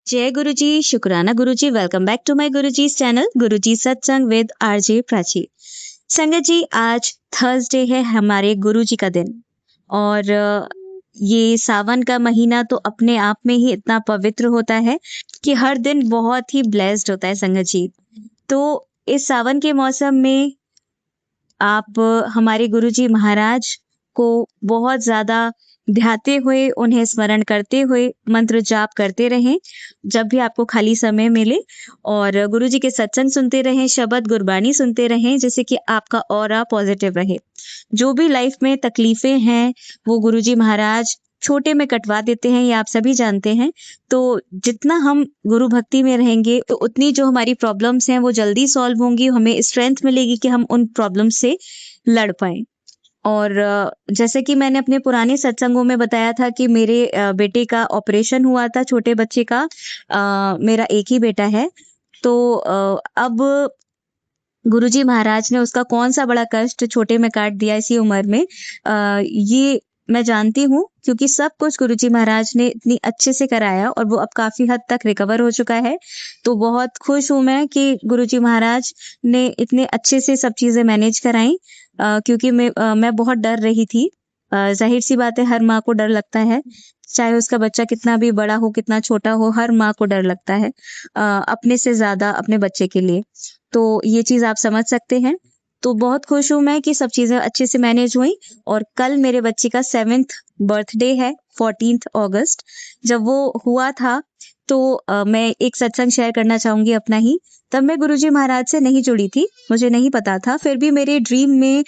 जय गुरुजी, शुक्राना Guruji. Welcome back to my Guruji's channel Guruji Satsang with RJ Prachi. संगत जी, आज थर्सडे है, हमारे गुरुजी का दिन। और ये सावन का महीना तो अपने आप में ही इतना पवित्र होता है कि हर दिन बहुत ही ब्लेस्ड होता है संगत जी। तो इस सावन के मौसम में आप हमारे गुरुजी महाराज को बहुत ज़्यादा ध्याते हुए, उन्हें स्मरण करते हुए मंत्र जाप करते रहें, जब भी आपको खाली समय मिले। और गुरुजी के सत्संग सुनते रहें, शब्द गुरबानी सुनते रहें, जिससे कि आपका ऑरा पॉजिटिव रहे। जो भी लाइफ में तकलीफ़ें हैं, वो गुरुजी महाराज छोटे में कटवा देते हैं, ये आप सभी जानते हैं। तो जितना हम गुरु भक्ति में रहेंगे, तो उतनी जो हमारी प्रॉब्लम्स हैं, वो जल्दी सॉल्व होंगी, हमें स्ट्रेंथ मिलेगी कि हम उन प्रॉब्लम से लड़ पाएँ। और जैसे कि मैंने अपने पुराने सत्संगों में बताया था कि मेरे बेटे का ऑपरेशन हुआ था, छोटे बच्चे का। मेरा एक ही बेटा है। तो अब गुरुजी महाराज ने उसका कौन-सा बड़ा कष्ट छोटे में काट दिया इसी उम्र में, ये मैं जानती हूँ, क्योंकि सब कुछ गुरुजी महाराज ने इतनी अच्छे से कराया और वो अब काफ़ी हद तक रिकवर हो चुका है। तो बहुत खुश हूँ मैं कि गुरुजी महाराज ने इतने अच्छे से सब चीज़ें मैनेज कराई। क्योंकि मैं बहुत डर रही थी। ज़ाहिर-सी बात है, हर माँ को डर लगता है, चाहे उसका बच्चा कितना भी बड़ा हो, कितना छोटा हो, हर माँ को डर लगता है अपने से ज़्यादा अपने बच्चे के लिए। तो ये चीज़ आप समझ सकते हैं। तो बहुत खुश हूँ मैं कि सब चीज़ें अच्छे से मैनेज हुई। और कल मेरे बच्चे का 7th बर्थडे है, 14th अगस्त। जब वो हुआ था, तो मैं एक सत्संग शेयर करना चाहूँगी अपना ही। तब मैं गुरुजी महाराज से नहीं जुड़ी थी, मुझे नहीं पता था। फिर भी मेरे ड्रीम में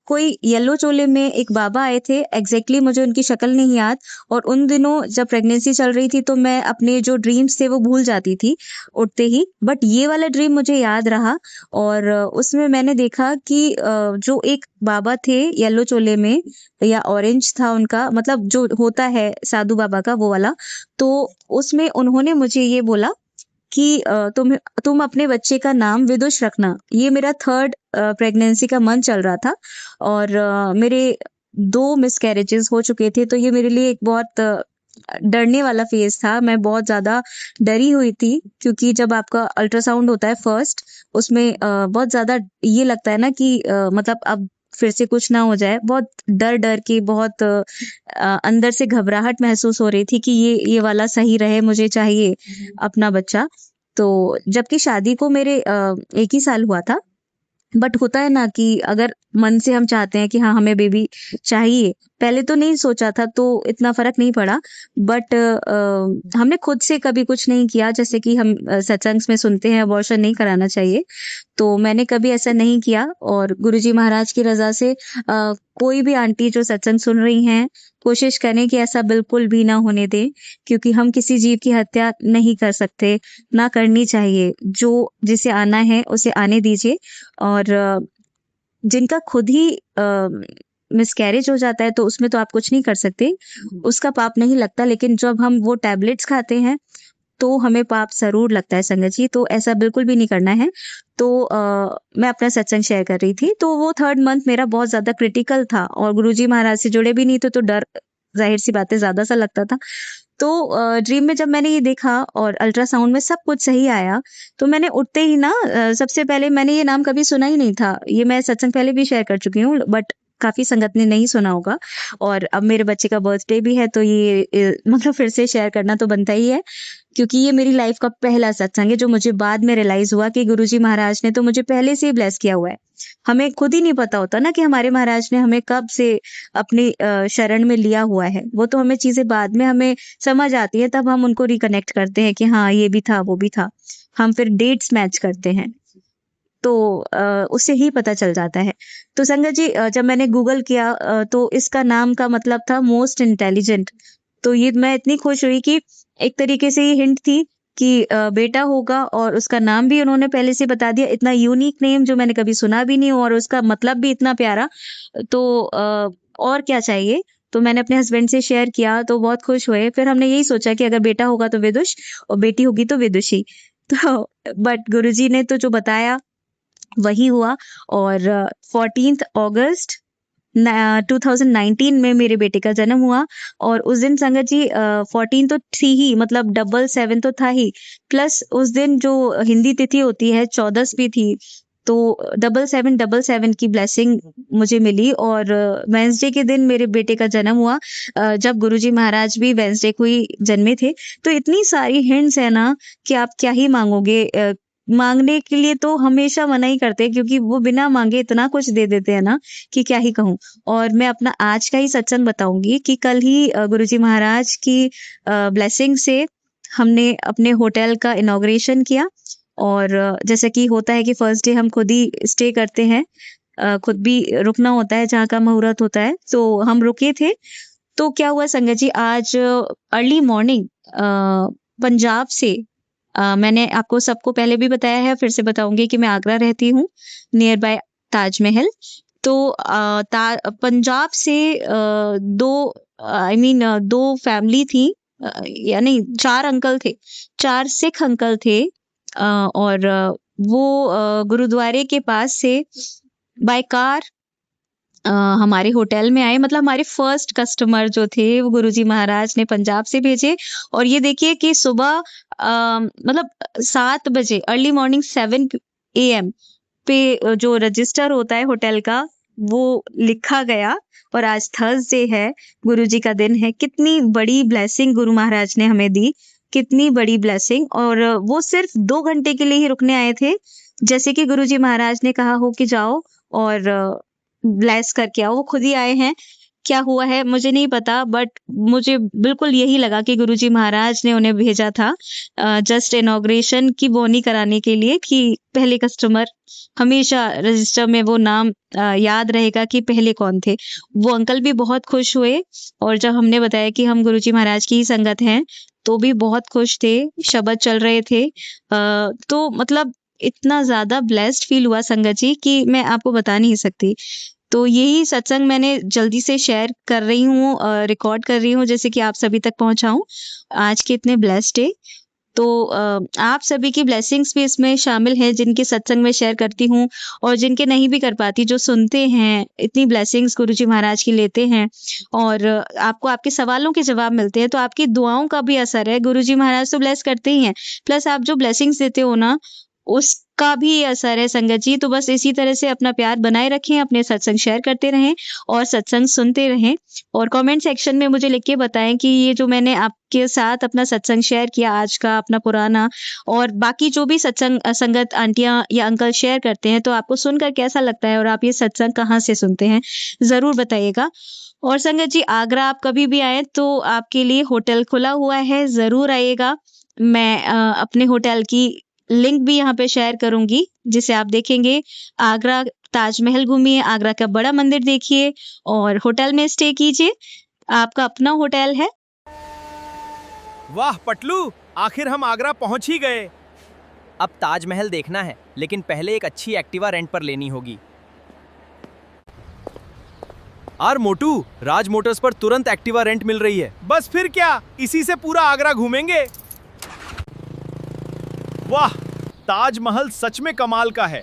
कोई येलो चोले में एक बाबा आए थे, एग्ज़ैक्टली मुझे उनकी शक्ल नहीं याद। और उन दिनों जब प्रेगनेंसी चल रही थी, तो मैं अपने जो ड्रीम्स थे वो भूल जाती थी उठते ही। बट ये वाला ड्रीम मुझे याद रहा। और उसमें मैंने देखा कि जो एक बाबा थे येलो चोले में, या ऑरेंज था उनका, मतलब जो होता है साधु बाबा का वो वाला। तो उसमें उन्होंने मुझे ये बोला कि तुम अपने बच्चे का नाम विदुष रखना। ये मेरा 3rd प्रेगनेंसी का मंथ चल रहा था। और मेरे 2 मिसकैरेजेस हो चुके थे, तो ये मेरे लिए एक बहुत डरने वाला फ़ेज़ था। मैं बहुत ज़्यादा डरी हुई थी, क्योंकि जब आपका अल्ट्रासाउंड होता है फर्स्ट, उसमें बहुत ज़्यादा ये लगता है ना कि मतलब अब फिर से कुछ ना हो जाए। बहुत डर-डर के, बहुत अंदर से घबराहट महसूस हो रही थी कि ये वाला सही रहे, मुझे चाहिए अपना बच्चा। तो जबकि शादी को मेरे 1 ही साल हुआ था। बट होता है ना कि अगर मन से हम चाहते हैं कि हाँ, हमें बेबी चाहिए। पहले तो नहीं सोचा था, तो इतना फ़र्क नहीं पड़ा। बट हमने खुद से कभी कुछ नहीं किया, जैसे कि हम सत्संग्स में सुनते हैं अबॉर्शन नहीं कराना चाहिए। तो मैंने कभी ऐसा नहीं किया। और गुरुजी महाराज की रज़ा से कोई भी आंटी जो सत्संग सुन रही हैं, कोशिश करें कि ऐसा बिल्कुल भी ना होने दें, क्योंकि हम किसी जीव की हत्या नहीं कर सकते, ना करनी चाहिए। जो जिसे आना है उसे आने दीजिए। और जिनका खुद ही मिसकैरेज हो जाता है, तो उसमें तो आप कुछ नहीं कर सकते, उसका पाप नहीं लगता। लेकिन जब हम वो टैबलेट्स खाते हैं, तो हमें पाप ज़रूर लगता है संगत जी, तो ऐसा बिल्कुल भी नहीं करना है। तो मैं अपना सत्संग शेयर कर रही थी, तो वो 3rd मंथ मेरा बहुत ज़्यादा क्रिटिकल था और गुरुजी महाराज से जुड़े भी नहीं थे, तो डर ज़ाहिर-सी बात है ज़्यादा सा लगता था। तो ड्रीम में जब मैंने ये देखा और अल्ट्रासाउंड में सब कुछ सही आया, तो मैंने उठते ही ना सबसे पहले, मैंने ये नाम कभी सुना ही नहीं था। ये मैं सत्संग पहले भी शेयर कर चुकी हूँ, बट काफ़ी संगत ने नहीं सुना होगा। और अब मेरे बच्चे का बर्थडे भी है, तो ये मतलब फिर से शेयर करना तो बनता ही है, क्योंकि ये मेरी लाइफ का पहला सत्संग है, जो मुझे बाद में रियलाइज़ हुआ कि गुरुजी महाराज ने तो मुझे पहले से ही ब्लेस किया हुआ है। हमें खुद ही नहीं पता होता ना कि हमारे महाराज ने हमें कब से अपनी शरण में लिया हुआ है। वो तो हमें चीज़ें बाद में हमें समझ आती है, तब हम उनको रिकनेक्ट करते हैं कि हाँ, ये भी था, वो भी था। हम फिर डेट्स मैच करते हैं। तो उससे ही पता चल जाता है। तो संगत जी, जब मैंने गूगल किया, तो इसका नाम का मतलब था मोस्ट इंटेलिजेंट। तो ये मैं इतनी खुश हुई कि एक तरीके से ये हिंट थी कि बेटा होगा, और उसका नाम भी उन्होंने पहले से बता दिया। इतना यूनिक नेम जो मैंने कभी सुना भी नहीं, और उसका मतलब भी इतना प्यारा। तो और क्या चाहिए? तो मैंने अपने हस्बैंड से शेयर किया, तो बहुत खुश हुए। फिर हमने यही सोचा कि अगर बेटा होगा तो विदुष, और बेटी होगी तो विदुषी। तो बट गुरुजी ने तो जो बताया वही हुआ। और 14th अगस्त 2019 में मेरे बेटे का जन्म हुआ। और उस दिन संगत जी 14 तो थी ही, मतलब 777 तो था ही, प्लस उस दिन जो हिंदी तिथि होती है 14 भी थी, तो 7777 की ब्लेसिंग मुझे मिली। और वेंसडे के दिन मेरे बेटे का जन्म हुआ, जब गुरुजी महाराज भी वेंसडे को ही जन्मे थे। तो इतनी सारी हिंट्स है ना कि आप क्या ही मांगोगे। मांगने के लिए तो हमेशा मना ही करते हैं, क्योंकि वो बिना मांगे इतना कुछ दे देते हैं ना कि क्या ही कहूँ। और मैं अपना आज का ही सत्संग बताऊंगी कि कल ही गुरुजी महाराज की ब्लेसिंग से हमने अपने होटल का इनॉग्रेशन किया। और जैसे कि होता है कि फर्स्ट डे हम खुद ही स्टे करते हैं, खुद भी रुकना होता है जहाँ का मुहूर्त होता है, तो हम रुके थे। तो क्या हुआ संगत जी, आज अर्ली मॉर्निंग पंजाब से, मैंने आपको सबको पहले भी बताया है, फिर से बताऊंगी कि मैं आगरा रहती हूँ, नियर बाय ताजमहल। तो पंजाब से दो, दो फैमिली थी, यानी 4 अंकल थे, 4 सिख अंकल थे। और वो गुरुद्वारे के पास से बाय कार हमारे होटल में आए। मतलब हमारे फर्स्ट कस्टमर जो थे वो गुरुजी महाराज ने पंजाब से भेजे। और ये देखिए कि सुबह मतलब 7 बजे, अर्ली मॉर्निंग 7 AM पे जो रजिस्टर होता है होटल का, वो लिखा गया। और आज थर्सडे है, गुरुजी का दिन है। कितनी बड़ी ब्लेसिंग गुरु महाराज ने हमें दी, कितनी बड़ी ब्लेसिंग। और वो सिर्फ 2 घंटे के लिए ही रुकने आए थे। जैसे कि गुरुजी महाराज ने कहा हो कि जाओ और ब्लेस करके आओ, वो खुद ही आए हैं। क्या हुआ है मुझे नहीं पता, बट मुझे बिल्कुल यही लगा कि गुरुजी महाराज ने उन्हें भेजा था जस्ट इनॉग्रेशन की बोनी कराने के लिए, कि पहले कस्टमर, हमेशा रजिस्टर में वो नाम याद रहेगा कि पहले कौन थे। वो अंकल भी बहुत खुश हुए। और जब हमने बताया कि हम गुरुजी महाराज की ही संगत हैं, तो भी बहुत खुश थे, शब्द चल रहे थे। तो मतलब इतना ज्यादा ब्लेस्ड फील हुआ संगत जी कि मैं आपको बता नहीं सकती। तो यही सत्संग मैंने जल्दी से शेयर कर रही हूँ, रिकॉर्ड कर रही हूँ, जैसे कि आप सभी तक पहुंचाऊं आज के इतने ब्लेस्ड डे। तो आप सभी की ब्लेसिंग्स भी इसमें शामिल है, जिनके सत्संग में शेयर करती हूँ, और जिनके नहीं भी कर पाती, जो सुनते हैं, इतनी ब्लेसिंग्स गुरुजी महाराज की लेते हैं। और आपको आपके सवालों के जवाब मिलते हैं, तो आपकी दुआओं का भी असर है। गुरुजी महाराज तो ब्लेस करते ही हैं, प्लस आप जो ब्लेसिंग्स देते हो ना, उसका भी असर है संगत जी। तो बस इसी तरह से अपना प्यार बनाए रखें, अपने सत्संग शेयर करते रहें और सत्संग सुनते रहें। और कमेंट सेक्शन में मुझे लिख के बताएं कि ये जो मैंने आपके साथ अपना सत्संग शेयर किया आज का, अपना पुराना, और बाकी जो भी सत्संग संगत आंटियां या अंकल शेयर करते हैं, तो आपको सुनकर कैसा लगता है और आप ये सत्संग कहाँ से सुनते हैं, जरूर बताइएगा। और संगत जी, आगरा आप कभी भी आए तो आपके लिए होटल खुला हुआ है, जरूर आइएगा। मैं अपने होटल की लिंक भी यहाँ पे शेयर करूंगी, जिसे आप देखेंगे। आगरा ताजमहल घूमिए, आगरा का बड़ा मंदिर देखिए और होटल में स्टे कीजिए। आपका अपना होटल है। वाह पटलू, आखिर हम आगरा पहुंच ही गए। अब ताजमहल देखना है, लेकिन पहले एक अच्छी एक्टिवा रेंट पर लेनी होगी। आर मोटू, राज मोटर्स पर तुरंत एक्टिवा रेंट मिल रही है। बस फिर क्या, इसी से पूरा आगरा घूमेंगे। वाह, ताजमहल सच में कमाल का है।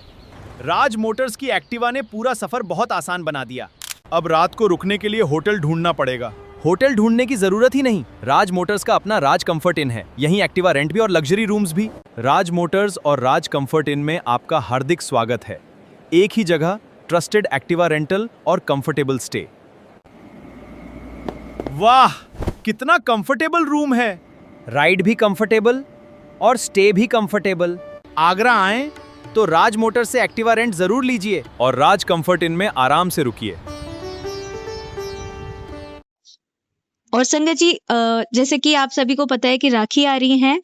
राज मोटर्स की एक्टिवा ने पूरा सफर बहुत आसान बना दिया। अब रात को रुकने के लिए होटल ढूंढना पड़ेगा। होटल ढूंढने की जरूरत ही नहीं, राज मोटर्स का अपना राज कंफर्ट इन है। यहीं एक्टिवा रेंट भी और लग्जरी रूम्स भी। राज मोटर्स और राज कंफर्ट इन में आपका हार्दिक स्वागत है। एक ही जगह, ट्रस्टेड एक्टिवा रेंटल और कंफर्टेबल स्टे। वाह, कितना कंफर्टेबल रूम है। राइड भी कंफर्टेबल और स्टे भी कंफर्टेबल। आगरा आएं तो राज मोटर्स से एक्टिवा रेंट जरूर लीजिए और राज कंफर्ट इन में आराम से रुकिए। और संगत जी, जैसे कि आप सभी को पता है कि राखी आ रही है,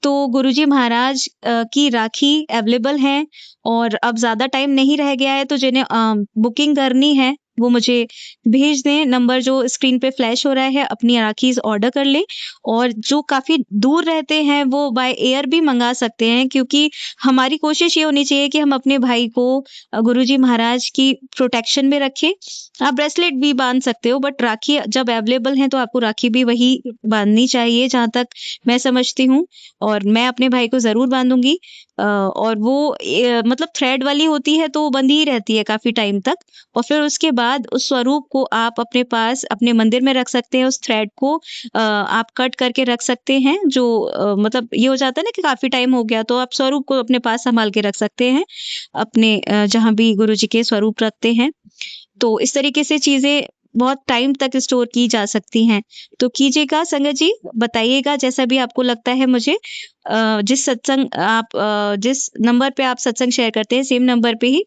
तो गुरुजी महाराज की राखी अवेलेबल है। और अब ज्यादा टाइम नहीं रह गया है, तो जिन्हें बुकिंग करनी है वो मुझे भेज दें। नंबर जो स्क्रीन पे फ्लैश हो रहा है, अपनी राखीज ऑर्डर कर ले। और जो काफी दूर रहते हैं वो बाय एयर भी मंगा सकते हैं, क्योंकि हमारी कोशिश ये होनी चाहिए कि हम अपने भाई को गुरुजी महाराज की प्रोटेक्शन में रखें। आप ब्रेसलेट भी बांध सकते हो, बट राखी जब अवेलेबल है तो आपको राखी भी वही बांधनी चाहिए, जहां तक मैं समझती हूँ। और मैं अपने भाई को जरूर बांधूंगी। और वो मतलब थ्रेड वाली होती है, तो वो बंधी ही रहती है काफी टाइम तक। और फिर उसके बाद बाद उस स्वरूप को आप अपने पास अपने मंदिर में रख सकते हैं। उस थ्रेड को आप कट करके रख सकते हैं, जो मतलब ये हो जाता है ना कि काफ़ी टाइम हो गया, तो आप स्वरूप को अपने पास सँभाल के रख सकते हैं, अपने जहाँ भी गुरुजी के स्वरूप रखते हैं। तो इस तरीके से चीज़ें बहुत टाइम तक स्टोर की जा सकती हैं। तो कीजिएगा संगत जी, बताइएगा जैसा भी आपको लगता है मुझे। जिस नंबर पे आप सत्संग शेयर करते हैं, सेम नंबर पे ही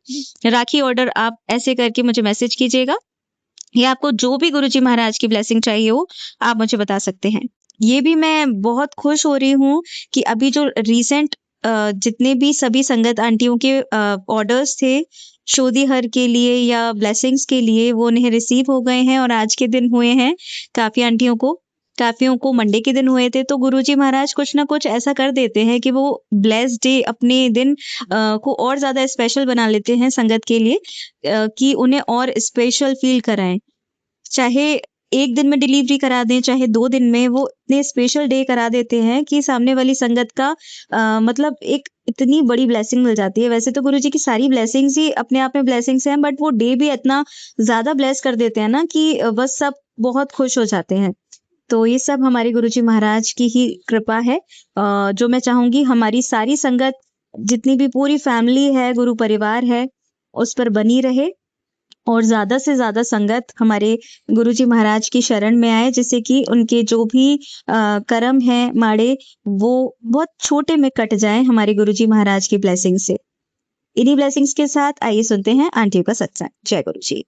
राखी ऑर्डर आप ऐसे करके मुझे मैसेज कीजिएगा, या आपको जो भी गुरुजी महाराज की ब्लेसिंग चाहिए हो, आप मुझे बता सकते हैं। ये भी मैं बहुत खुश हो रही हूँ कि अभी जो रिसेंट जितने भी सभी संगत आंटियों के ऑर्डर्स थे शोधी हर के लिए या ब्लेसिंग्स के लिए, वो उन्हें रिसीव हो गए हैं और आज के दिन हुए हैं काफ़ी आंटियों को। काफ़ियों को मंडे के दिन हुए थे, तो गुरुजी महाराज कुछ ना कुछ ऐसा कर देते हैं कि वो ब्लेस्ड डे अपने दिन को और ज़्यादा स्पेशल बना लेते हैं संगत के लिए, कि उन्हें और स्पेशल फ़ील कराएँ। चाहे 1 दिन में डिलीवरी करा दें, चाहे 2 दिन में, वो इतने स्पेशल डे करा देते हैं कि सामने वाली संगत का मतलब एक इतनी बड़ी ब्लेसिंग मिल जाती है। वैसे तो गुरुजी की सारी ब्लेसिंग्स ही अपने आप में ब्लेसिंग्स हैं, बट वो डे भी इतना ज़्यादा ब्लेस कर देते हैं ना कि बस सब बहुत खुश हो जाते हैं। तो ये सब हमारे गुरुजी महाराज की ही कृपा है, जो मैं चाहूँगी हमारी सारी संगत, जितनी भी पूरी फैमिली है, गुरु परिवार है, उस पर बनी रहे और ज़्यादा से ज़्यादा संगत हमारे गुरुजी महाराज की शरण में आए, जिससे कि उनके जो भी कर्म हैं माड़े, वो बहुत छोटे में कट जाएँ हमारे गुरुजी महाराज की ब्लेसिंग से। इन्हीं ब्लेसिंग्स के साथ आइए सुनते हैं आंटियों का सत्संग। जय गुरु जी।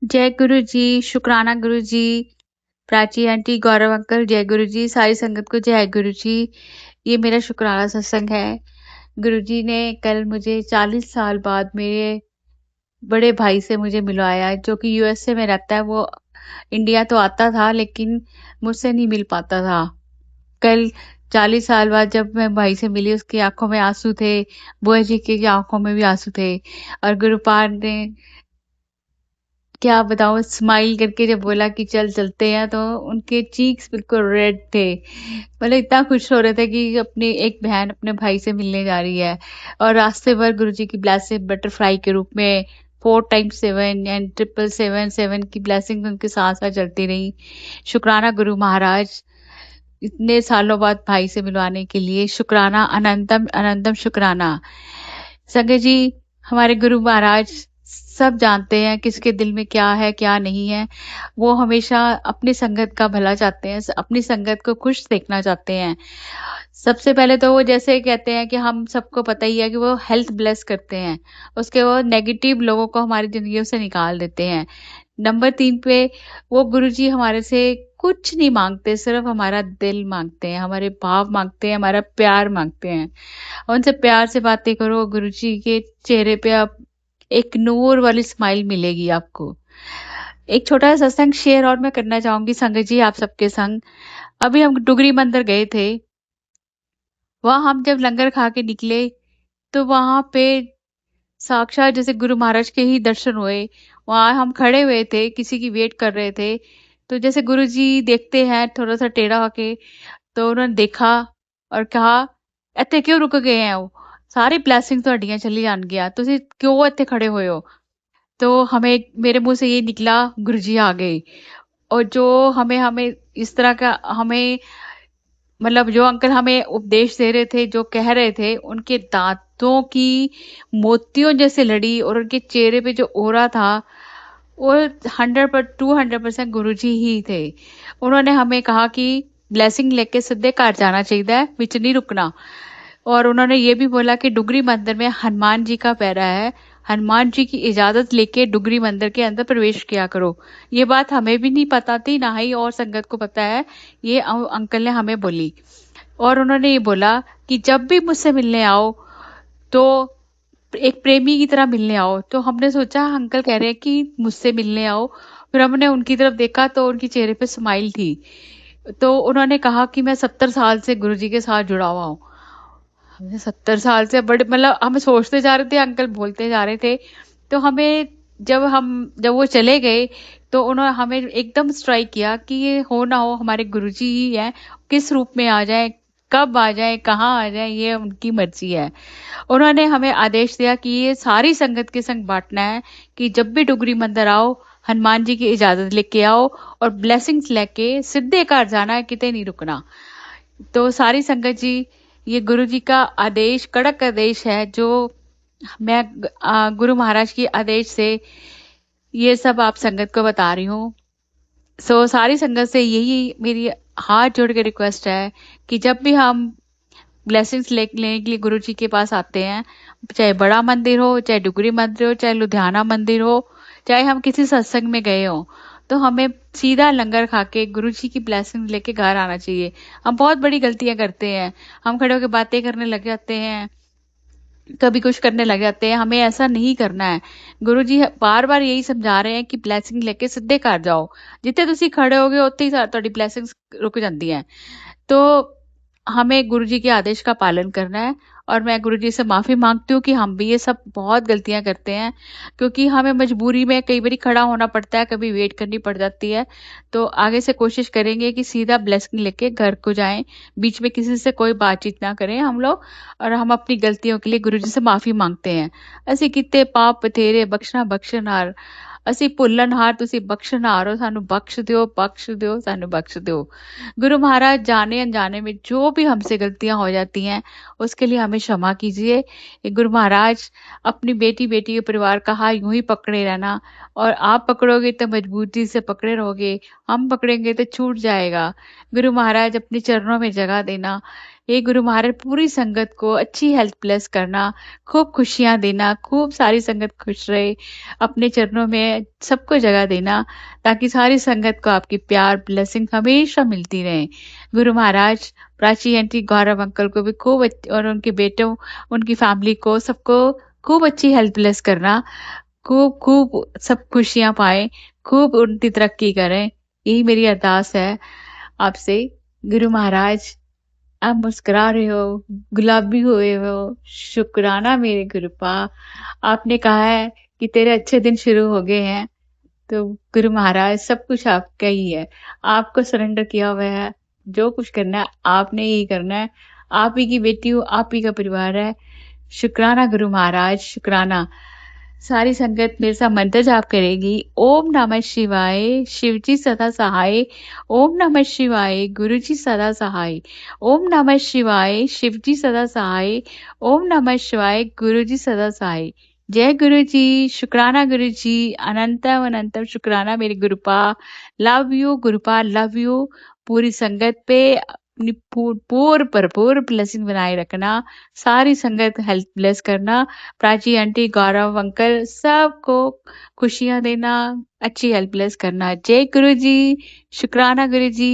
जय गुरु जी, शुक्राना गुरु जी, प्राची आंटी, गौरव अंकल, जय गुरु जी, सारी संगत को जय गुरु जी। ये मेरा शुक्राना सत्संग है। गुरु जी ने कल मुझे 40 साल बाद मेरे बड़े भाई से मुझे मिलवाया, जो कि यूएसए में रहता है। वो इंडिया तो आता था लेकिन मुझसे नहीं मिल पाता था। कल 40 साल बाद जब मैं भाई से मिली, उसकी आंखों में आंसू थे, बुआ जी की आंखों में भी आंसू थे, और गुरुपाद ने क्या बताऊं, स्माइल करके जब बोला कि चल चलते हैं, तो उनके चीक्स बिल्कुल रेड थे। मतलब इतना खुश हो रहे थे कि अपनी एक बहन अपने भाई से मिलने जा रही है। और रास्ते भर गुरुजी की ब्लेसिंग बटरफ्लाई के रूप में 4 टाइम्स 7 एंड 777 की ब्लेसिंग उनके साथ साथ चलती रही। शुक्राना गुरु महाराज, इतने सालों बाद भाई से मिलवाने के लिए शुक्राना, अनंतम अनंतम शुक्राना। संगत जी, हमारे गुरु महाराज सब जानते हैं किसके दिल में क्या है क्या नहीं है। वो हमेशा अपनी संगत का भला चाहते हैं, अपनी संगत को खुश देखना चाहते हैं। सबसे पहले तो वो जैसे कहते हैं कि हम सबको पता ही है कि वो हेल्थ ब्लेस करते हैं, उसके वो नेगेटिव लोगों को हमारी जिंदगियों से निकाल देते हैं। नंबर 3 पे वो गुरुजी हमारे से कुछ नहीं मांगते, सिर्फ हमारा दिल मांगते हैं, हमारे भाव मांगते हैं, हमारा प्यार मांगते हैं। उनसे प्यार से बातें करो, गुरुजी के चेहरे पे आप एक नूर वाली स्माइल मिलेगी आपको। एक छोटा सा सत्संग शेयर और मैं करना चाहूंगी संगत जी आप सबके संग। अभी हम डुगरी मंदिर गए थे। वहां हम जब लंगर खा के निकले तो वहां पे साक्षात जैसे गुरु महाराज के ही दर्शन हुए। वहां हम खड़े हुए थे, किसी की वेट कर रहे थे, तो जैसे गुरु जी देखते हैं थोड़ा सा टेढ़ा होके, तो उन्होंने देखा और कहा, ਇੱਥੇ क्यों रुक गए हैं वो, सारी ब्लैसिंग ਤੁਹਾਡੀਆਂ चली ਜਾਣਗੀਆਂ, ਤੁਸੀਂ क्यों ਇੱਥੇ खड़े हुए हो। तो हमें, मेरे मुंह से ये निकला, गुरुजी आ गए। और जो हमें हमें इस तरह का हमें मतलब जो अंकल हमें उपदेश दे रहे थे, जो कह रहे थे, उनके दांतों की मोतियों जैसे लड़ी और उनके चेहरे पे जो ओरा था वो 200% गुरुजी ही थे। उन्होंने हमें कहा कि ब्लेसिंग लेके सीधे घर जाना चाहिए, विच नहीं रुकना। और उन्होंने ये भी बोला कि डुगरी मंदिर में हनुमान जी का पैरा है, हनुमान जी की इजाजत लेके डुगरी मंदिर के अंदर प्रवेश किया करो। ये बात हमें भी नहीं पता थी, ना ही और संगत को पता है, ये अंकल ने हमें बोली। और उन्होंने ये बोला कि जब भी मुझसे मिलने आओ तो एक प्रेमी की तरह मिलने आओ। तो हमने सोचा अंकल कह रहे हैं कि मुझसे मिलने आओ, फिर हमने उनकी तरफ देखा तो उनके चेहरे पे स्माइल थी। तो उन्होंने कहा कि मैं 70 साल से गुरुजी के साथ जुड़ा हुआ हूँ। हमने 70 साल से बड़े, मतलब हम सोचते जा रहे थे, अंकल बोलते जा रहे थे। तो हमें जब वो चले गए तो उन्होंने हमें एकदम स्ट्राइक किया कि ये हो ना हो हमारे गुरुजी ही हैं, किस रूप में आ जाए, कब आ जाए, कहाँ आ जाए, ये उनकी मर्जी है। उन्होंने हमें आदेश दिया कि ये सारी संगत के संग बांटना है कि जब भी डुगरी मंदिर आओ, हनुमान जी की इजाजत लेके आओ और ब्लेसिंग्स लेके सीधे घर जाना है, किते नहीं रुकना। तो सारी संगत जी, ये गुरु जी का आदेश, कड़क आदेश है, जो मैं गुरु महाराज की आदेश से ये सब आप संगत को बता रही हूँ। सारी संगत से यही मेरी हाथ जोड़ के रिक्वेस्ट है कि जब भी हम ब्लेसिंग्स लेने के लिए गुरु जी के पास आते हैं, चाहे बड़ा मंदिर हो, चाहे डुगरी मंदिर हो, चाहे लुधियाना मंदिर हो, चाहे हम किसी सत्संग में गए हो, तो हमें सीधा लंगर खा के गुरु जी की ब्लेसिंग लेके घर आना चाहिए। हम बहुत बड़ी गलतियां करते हैं, हम खड़े होकर बातें करने लग जाते हैं, कभी कुछ करने लग जाते हैं। हमें ऐसा नहीं करना है। गुरु जी बार बार यही समझा रहे हैं कि ब्लेसिंग लेके सीधे घर जाओ, जितने तुसी खड़े होगे उत्ते ही ਤੁਹਾਡੀ ब्लेसिंग्स रुक जाती हैं। तो हमें गुरु जी के आदेश का पालन करना है, और मैं गुरु जी से माफ़ी मांगती हूँ कि हम भी ये सब बहुत गलतियां करते हैं, क्योंकि हमें मजबूरी में कई बार खड़ा होना पड़ता है, कभी वेट करनी पड़ जाती है। तो आगे से कोशिश करेंगे कि सीधा ब्लेसिंग लेके घर को जाएं, बीच में किसी से कोई बातचीत ना करें हम लोग, और हम अपनी गलतियों के लिए गुरु जी से माफ़ी मांगते हैं। ਅਸੀਂ ਕੀਤੇ ਪਾਪ ਬਥੇਰੇ ਬਖਸ਼ਣਾ ਬਖਸ਼ਣਹਾਰ, ਅਸੀਂ ਭੁੱਲਣਹਾਰ ਤੁਸੀਂ ਬਖਸ਼ਣਹਾਰ ਹੋ, ਸਾਨੂੰ बख्श दियो सानू बख्श दियो। गुरु महाराज, जाने अनजाने में जो भी हमसे गलतियां हो जाती हैं, उसके लिए हमें क्षमा कीजिए। ये गुरु महाराज, अपनी बेटी बेटी के परिवार का हाथ यूं ही पकड़े रहना, और आप पकड़ोगे तो मजबूती से पकड़े रहोगे, हम पकड़ेंगे तो छूट जाएगा। गुरु महाराज, अपने चरणों में जगह देना। ये गुरु महाराज, पूरी संगत को अच्छी हेल्थ ब्लेस करना, खूब खुशियां देना, खूब सारी संगत खुश रहे, अपने चरणों में सबको जगह देना, ताकि सारी संगत को आपकी प्यार ब्लेसिंग हमेशा मिलती रहे। गुरु महाराज, प्राची आंटी, गौरव अंकल को भी खूब और उनके बेटों, उनकी फैमिली को, सबको खूब अच्छी हेल्थ ब्लेस करना, खूब खूब सब खुशियां पाए, खूब उनकी तरक्की करें। यही मेरी अरदास है आपसे। गुरु महाराज, आप मुस्कुरा रहे हो, गुलाबी हुए हो, शुक्राना मेरे गुरुपा। आपने कहा है कि तेरे अच्छे दिन शुरू हो गए हैं, तो गुरु महाराज, सब कुछ आपका ही है, आपको सरेंडर किया हुआ है। जो कुछ करना है आपने ही करना है। आप ही की बेटी हूँ, आप ही का परिवार है। शुक्राना गुरु महाराज, शुक्राना। सारी संगत मेरे साथ मंत्र जाप करेगी। ओम नमः शिवाय, शिवजी सदा सहाय। ओम नमः शिवाय, गुरुजी सदा सहाय। ओम नमः शिवाय, शिवजी सदा सहाय। ओम नमः शिवाय, गुरुजी सदा सहाय। जय गुरु जी, शुक्राना गुरु जी, अनंतम अनंतम शुक्राना मेरे गुरुपा। लव यू गुरुपा, लव यू। पूरी संगत पे अपनी भरपूर ब्लेसिंग बनाए रखना, सारी संगत हेल्थ ब्लेस करना, प्राची आंटी, गौरव अंकल, सबको खुशियां देना, अच्छी हेल्प ब्लेस करना। जय गुरु जी, शुक्राना गुरु जी।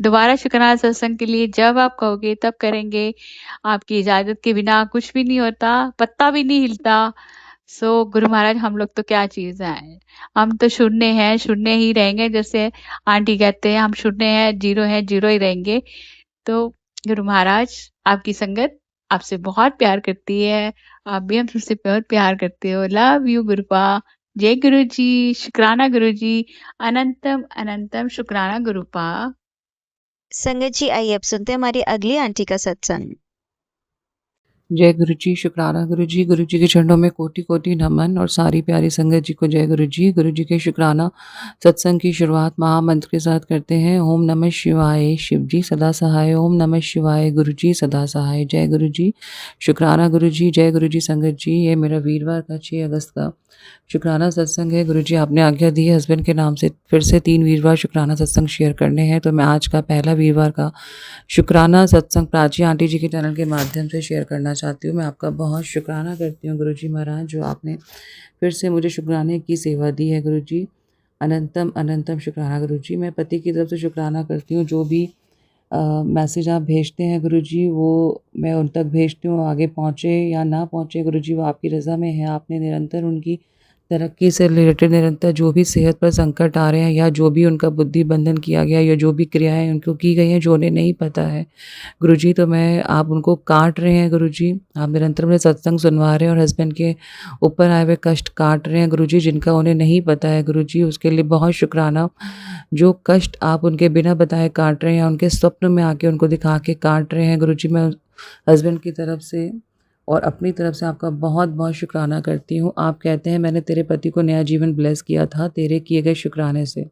दोबारा शुक्राना सत्संग के लिए जब आप कहोगे तब करेंगे। आपकी इजाजत के बिना कुछ भी नहीं होता, पत्ता भी नहीं हिलता। गुरु महाराज, हम लोग तो क्या चीज है, हम तो शून्य हैं, शून्य ही रहेंगे। जैसे आंटी कहते हैं, हम शून्य हैं, जीरो है, जीरो ही रहेंगे। तो गुरु महाराज, आपकी संगत आपसे बहुत प्यार करती है, आप भी हमसे बहुत प्यार करते हो। Love you गुरुपा। जय गुरु जी, शुक्राना गुरु जी, अनंतम अनंतम शुक्राना गुरुपा। संगत जी, आइए अब सुनते हैं हमारी अगली आंटी का सत्संग। जय गुरु जी, शुक्राना गुरु जी के चरणों में कोटि कोटि नमन, और सारी प्यारी संगत जी को जय गुरु जी के शुक्राना सत्संग की शुरुआत महामंत्र के साथ करते हैं। ओम नमः शिवाय, शिव जी सदा सहाय। ओम नमः शिवाय, गुरु जी सदा सहाय। जय गुरु जी, शुक्राना गुरु जी। जय गुरु जी संगत जी, ये मेरा वीरवार का 6 अगस्त का शुक्राना सत्संग है। गुरु जी आपने आज्ञा दी है हस्बैंड के नाम से फिर से 3 वीरवार शुक्राना सत्संग शेयर करने हैं, तो मैं आज का पहला वीरवार का शुक्राना सत्संग प्राची आंटी जी के चैनल के माध्यम से शेयर करना चाहती हूँ। मैं आपका बहुत शुक्राना करती हूँ गुरु जी महाराज, जो आपने फिर से मुझे शुक्राने की सेवा दी है गुरु जी। अनंतम अनंतम शुक्राना गुरु जी। मैं पति की तरफ से शुक्राना करती हूँ, जो भी मैसेज आप भेजते हैं गुरु जी, वो मैं उन तक भेजती हूँ, आगे पहुँचे या ना पहुँचे गुरु जी, वो आपकी रज़ा में है। आपने निरंतर उनकी तरक्की से रिलेटेड निरंतर जो भी सेहत पर संकट आ रहे हैं या जो भी उनका बुद्धि बंधन किया गया या जो भी क्रियाएँ उनको की गई हैं जो उन्हें नहीं पता है। गुरुजी तो मैं आप उनको काट रहे हैं गुरुजी। आप निरंतर मुझे सत्संग सुनवा रहे हैं और हस्बैंड के ऊपर आए हुए कष्ट काट रहे हैं गुरुजी, जिनका उन्हें नहीं पता है गुरुजी, उसके लिए बहुत शुक्राना। जो कष्ट आप उनके बिना बताए काट रहे हैं, उनके स्वप्न में आके उनको दिखा के काट रहे हैं गुरुजी, मैं हस्बैंड की तरफ से और अपनी तरफ से आपका बहुत-बहुत शुक्राना करती हूँ। आप कहते हैं मैंने तेरे पति को नया जीवन ब्लेस किया था तेरे किए गए शुक्राने से।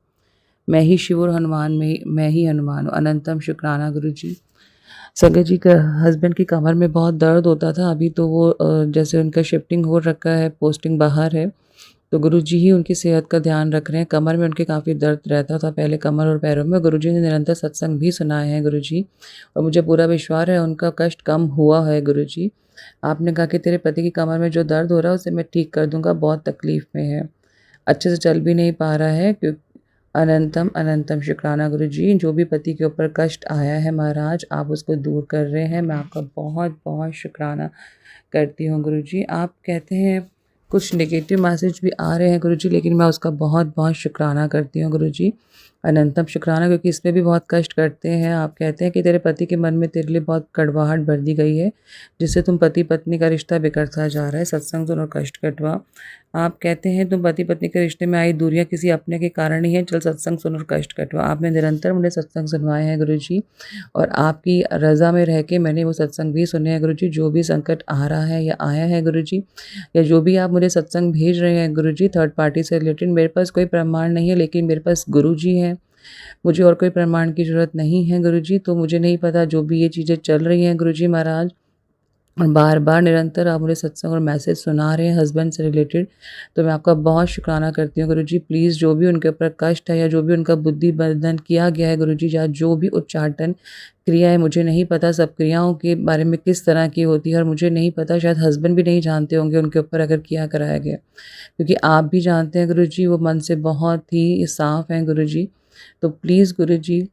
मैं ही शिव और हनुमान में मैं ही हनुमान हूँ। अनंतम शुक्राना गुरुजी। संगत जी का हस्बैंड की कमर में बहुत दर्द होता था, अभी तो वो जैसे उनका शिफ्टिंग हो रखा है, पोस्टिंग बाहर है, तो गुरुजी ही उनकी सेहत का ध्यान रख रहे हैं। कमर में उनके काफ़ी दर्द रहता था पहले, कमर और पैरों में। गुरुजी ने निरंतर सत्संग भी सुनाए हैं गुरुजी, और मुझे पूरा विश्वास है उनका कष्ट कम हुआ है गुरुजी। आपने कहा कि तेरे पति की कमर में जो दर्द हो रहा है उसे मैं ठीक कर दूँगा, बहुत तकलीफ़ में है, अच्छे से चल भी नहीं पा रहा है अनंतम अनंतम शुक्राना गुरुजी। जो भी पति के ऊपर कष्ट आया है महाराज, आप उसको दूर कर रहे हैं, मैं आपका बहुत-बहुत शुक्राना करती हूँ गुरुजी। आप कहते हैं कुछ नेगेटिव मैसेज भी आ रहे हैं गुरुजी, लेकिन मैं उसका बहुत-बहुत शुक्राना करती हूँ गुरुजी। अनंतम शुक्राना, क्योंकि इसमें भी बहुत कष्ट करते हैं। आप कहते हैं कि तेरे पति के मन में तेरे लिए बहुत कड़वाहट भर दी गई है, जिससे तुम पति-पत्नी का रिश्ता बिगड़ता जा रहा है। सत्संग सुन और कष्ट कटवा। आप कहते हैं तुम पति-पत्नी के रिश्ते में आई दूरियाँ किसी अपने के कारण ही हैं, चल सत्संग सुन और कष्ट कटवा। आपने निरंतर मुझे सत्संग सुनवाए हैं गुरुजी, और आपकी रज़ा में रह के मैंने वो सत्संग भी सुने हैं गुरुजी। जो भी संकट आ रहा है या आया है गुरुजी, या जो भी आप मुझे सत्संग भेज रहे हैं गुरुजी थर्ड पार्टी से रिलेटेड, मेरे पास कोई प्रमाण नहीं है, लेकिन मेरे पास गुरुजी हैं। मुझे और कोई प्रमाण की ज़रूरत नहीं है गुरुजी। तो मुझे नहीं पता जो भी ये चीज़ें चल रही हैं गुरुजी महाराज, और बार-बार निरंतर आप मुझे सत्संग और मैसेज सुना रहे हैं हस्बैंड से रिलेटेड, तो मैं आपका बहुत शुक्राना करती हूँ गुरुजी। प्लीज़ जो भी उनके ऊपर कष्ट है या जो भी उनका बुद्धि बंधन किया गया है गुरुजी, या जो भी उच्चाटन क्रिया है, मुझे नहीं पता सब क्रियाओं के बारे में किस तरह की होती है, और मुझे नहीं पता, शायद हस्बैंड भी नहीं जानते होंगे उनके ऊपर अगर किया कराया गया, क्योंकि आप भी जानते हैं गुरुजी वो मन से बहुत ही साफ़ हैं गुरुजी। तो प्लीज़ गुरुजी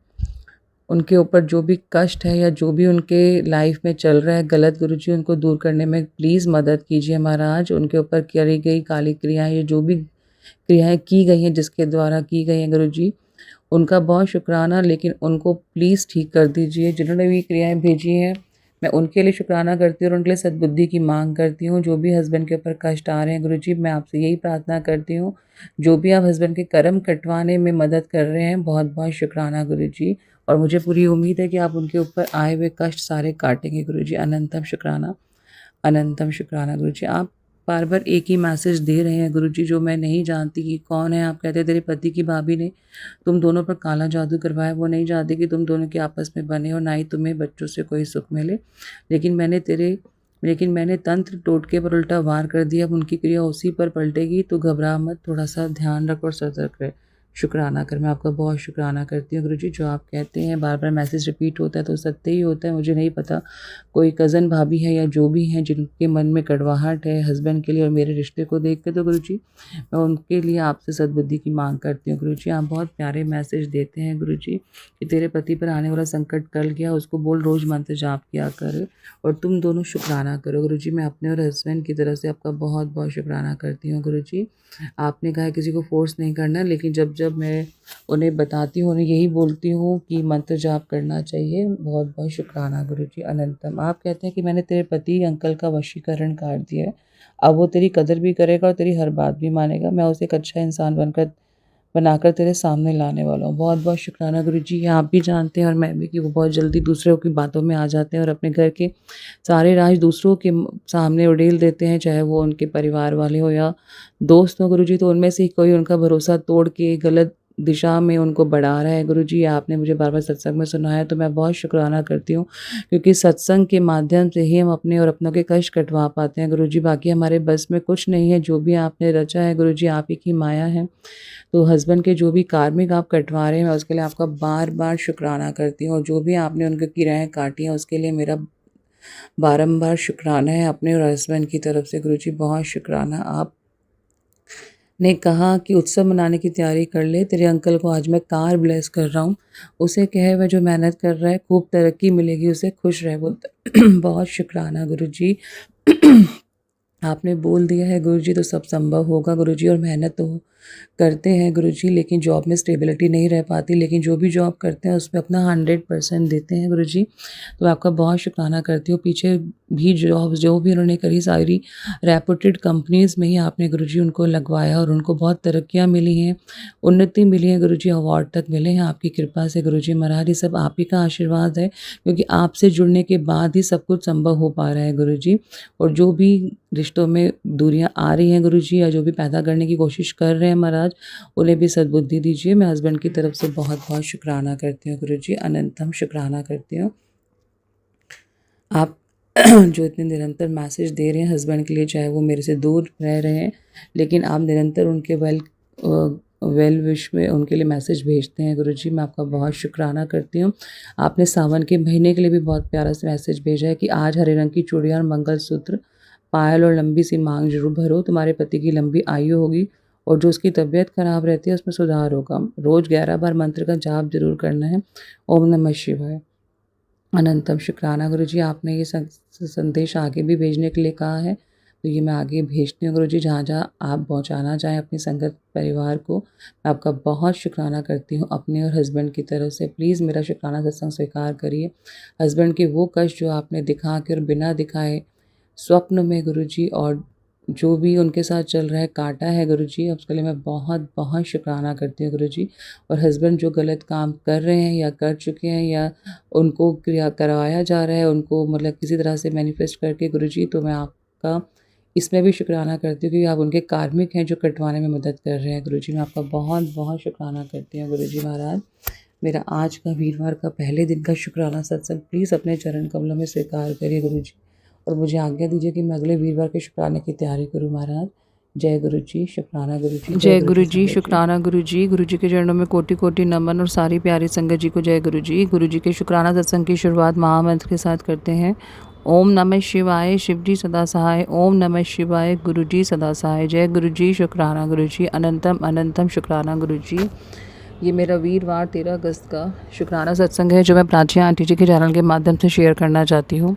उनके ऊपर जो भी कष्ट है या जो भी उनके लाइफ में चल रहा है गलत गुरुजी, उनको दूर करने में प्लीज़ मदद कीजिए महाराज। उनके ऊपर करी गई काली क्रियाएँ या जो भी क्रियाएँ की गई हैं जिसके द्वारा की गई हैं गुरुजी, उनका बहुत शुक्राना, लेकिन उनको प्लीज़ ठीक कर दीजिए। जिन्होंने भी क्रियाएँ भेजी हैं, मैं उनके लिए शुक्राना करती हूँ और उनके लिए सद्बुद्धि की मांग करती हूँ। जो भी हस्बैंड के ऊपर कष्ट आ रहे हैं गुरुजी, मैं आपसे यही प्रार्थना करती हूँ, जो भी आप हस्बैंड के कर्म कटवाने में मदद कर रहे हैं, बहुत-बहुत शुक्राना गुरुजी, और मुझे पूरी उम्मीद है कि आप उनके ऊपर आए हुए कष्ट सारे काटेंगे गुरुजी। अनंतम शुक्राना, अनंतम शुक्राना गुरुजी। आप बार-बार एक ही मैसेज दे रहे हैं गुरुजी, जो मैं नहीं जानती कि कौन है। आप कहते हैं तेरे पति की भाभी ने तुम दोनों पर काला जादू करवाया, वो नहीं चाहती कि तुम दोनों के आपस में बने हो, ना ही तुम्हें बच्चों से कोई सुख मिले। लेकिन मैंने तंत्र टोटके पर उल्टा वार कर दिया, अब उनकी क्रिया उसी पर पलटेगी, तो घबरा मत, थोड़ा-सा ध्यान रख और सतर्क रह। शुक्राना कर, मैं आपका बहुत शुक्राना करती हूँ गुरुजी। जो आप कहते हैं बार-बार मैसेज रिपीट होता है तो सत्य ही होता है। मुझे नहीं पता कोई कज़न भाभी है या जो भी हैं जिनके मन में कड़वाहट है हस्बैंड के लिए और मेरे रिश्ते को देख के, तो गुरुजी मैं उनके लिए आपसे सद्बुद्धि की मांग करती हूँ गुरुजी। आप बहुत प्यारे मैसेज देते हैं गुरुजी कि तेरे पति पर आने वाला संकट टल गया, उसको बोल रोज़ मंत्र जाप किया कर और तुम दोनों शुक्राना करो गुरुजी। मैं अपने और हस्बैंड की तरफ से आपका बहुत-बहुत शुक्राना करती हूँ गुरुजी। आपने कहा है किसी को फ़ोर्स नहीं करना, लेकिन जब मैं उन्हें बताती हूँ, उन्हें यही बोलती हूँ कि मंत्र जाप करना चाहिए। बहुत-बहुत शुक्राना गुरुजी। अनंतम। आप कहते हैं कि मैंने तेरे पति अंकल का वशीकरण काट दिया है, अब वो तेरी कदर भी करेगा और तेरी हर बात भी मानेगा। मैं उसे एक अच्छा इंसान बनाकर तेरे सामने लाने वाला हूँ। बहुत-बहुत शुक्राना गुरुजी। ये आप भी जानते हैं और मैं भी कि वो बहुत जल्दी दूसरों की बातों में आ जाते हैं और अपने घर के सारे राज दूसरों के सामने उड़ेल देते हैं, चाहे वो उनके परिवार वाले हो या दोस्त हो गुरुजी। तो उनमें से ही कोई उनका भरोसा तोड़ के गलत दिशा में उनको बढ़ा रहा है गुरुजी। आपने मुझे बार-बार सत्संग में सुनाया, तो मैं बहुत शुक्राना करती हूँ, क्योंकि सत्संग के माध्यम से ही हम अपने और अपनों के कष्ट कटवा पाते हैं गुरुजी। बाकी हमारे बस में कुछ नहीं है। जो भी आपने रचा है गुरुजी, आप ही की माया है। तो हस्बैंड के जो भी कार्मिक आप कटवा रहे हैं, मैं उसके लिए आपका बार-बार शुक्राना करती हूँ, और जो भी आपने उनकी किराएँ काटी हैं उसके लिए मेरा बारंबार शुक्राना है अपने और हस्बैंड की तरफ से गुरुजी। बहुत शुक्राना। आप ने कहा कि उत्सव मनाने की तैयारी कर ले, तेरे अंकल को आज मैं कार ब्लेस कर रहा हूँ, उसे कहे वह जो मेहनत कर रहा है खूब तरक्की मिलेगी, उसे खुश रह बोलता। बहुत शुक्राना गुरुजी। आपने बोल दिया है गुरुजी तो सब संभव होगा गुरुजी, और मेहनत तो करते हैं गुरुजी, लेकिन जॉब में स्टेबिलिटी नहीं रह पाती, लेकिन जो भी जॉब करते हैं उसमें अपना 100% देते हैं गुरुजी। तो मैं आपका बहुत शुक्राना करती हूँ। पीछे भी जॉब जो भी उन्होंने करी सारी रेपुटेड कंपनीज़ में ही आपने गुरुजी उनको लगवाया और उनको बहुत तरक्कियाँ मिली हैं, उन्नति मिली है गुरुजी, अवार्ड तक मिले हैं आपकी कृपा से गुरुजी महाराज। ये सब आप ही का आशीर्वाद है, क्योंकि आपसे जुड़ने के बाद ही सब कुछ संभव हो पा रहा है गुरुजी। और जो भी रिश्तों में दूरियां आ रही हैं गुरुजी, या जो भी पैदा करने की कोशिश कर रहे हैं महाराज, उन्हें भी सद्बुद्धि दीजिए। मैं हस्बैंड की तरफ से बहुत बहुत शुक्राना करती हूँ गुरुजी, अनंतम शुक्राना करती हूँ। आप जो इतने निरंतर मैसेज दे रहे हैं हस्बैंड के लिए, चाहे वो मेरे से दूर रह रहे हैं, लेकिन आप निरंतर उनके वेल विश में उनके लिए मैसेज भेजते हैं गुरुजी, मैं आपका बहुत शुक्राना करती हूँ। आपने सावन के महीने के लिए भी बहुत प्यारा सा मैसेज भेजा है कि आज हरे रंग की चूड़ियाँ और मंगलसूत्र, पायल और लंबी सी मांग जरूर भरो, तुम्हारे पति की लंबी आयु होगी और जो उसकी तबीयत खराब रहती है उसमें सुधार होगा। रोज़ 11 बार मंत्र का जाप जरूर करना है। ओम नमः शिवाय। अनंतम शुक्राना गुरुजी, आपने ये संदेश आगे भी भेजने के लिए कहा है, तो ये मैं आगे भेजती हूँ गुरुजी, जहाँ जहाँ आप पहुँचाना चाहें अपनी संगत परिवार को। मैं आपका बहुत शुक्राना करती हूँ अपने और हस्बैंड की तरफ से। प्लीज़ मेरा शुक्राना सत्संग स्वीकार करिए। हस्बैंड के वो कष्ट जो आपने दिखा के और बिना दिखाए स्वप्न में गुरुजी, और जो भी उनके साथ चल रहा है काटा है गुरुजी, उसके लिए मैं बहुत बहुत शुक्राना करती हूँ गुरुजी। और हस्बैंड जो गलत काम कर रहे हैं या कर चुके हैं या उनको क्रिया करवाया जा रहा है, उनको मतलब किसी तरह से मैनिफेस्ट करके गुरुजी, तो मैं आपका इसमें भी शुक्राना करती हूँ कि आप उनके कार्मिक हैं जो कटवाने में मदद कर रहे हैं गुरुजी। मैं आपका बहुत बहुत शुक्राना करती हूँ गुरुजी महाराज। मेरा आज का वीरवार का पहले दिन का शुक्राना सत्संग प्लीज़ अपने चरण कमलों में स्वीकार करिए गुरुजी, और मुझे आज्ञा दीजिए कि मैं अगले वीरवार के शुक्राने की तैयारी करूँ महाराज। जय गुरु जी, शुक्राना गुरु जी, जय गुरु जी, शुक्राना गुरु जी के चरणों में कोटि कोटि नमन और सारी प्यारी संगत जी को जय गुरु जी। गुरु जी के शुक्राना सत्संग की शुरुआत महामंत्र के साथ करते हैं। ओम नमः शिवाय, शिव जी सदा सहाय। ओम नमः शिवाय, गुरु जी सदा सहाय। जय गुरु जी, शुक्राना गुरु जी, अनंतम अनंतम शुक्राना गुरु जी। ये मेरा वीरवार 13 अगस्त का शुक्राना सत्संग है, जो मैं प्राची आंटी जी के चैनल के माध्यम से शेयर करना चाहती हूँ।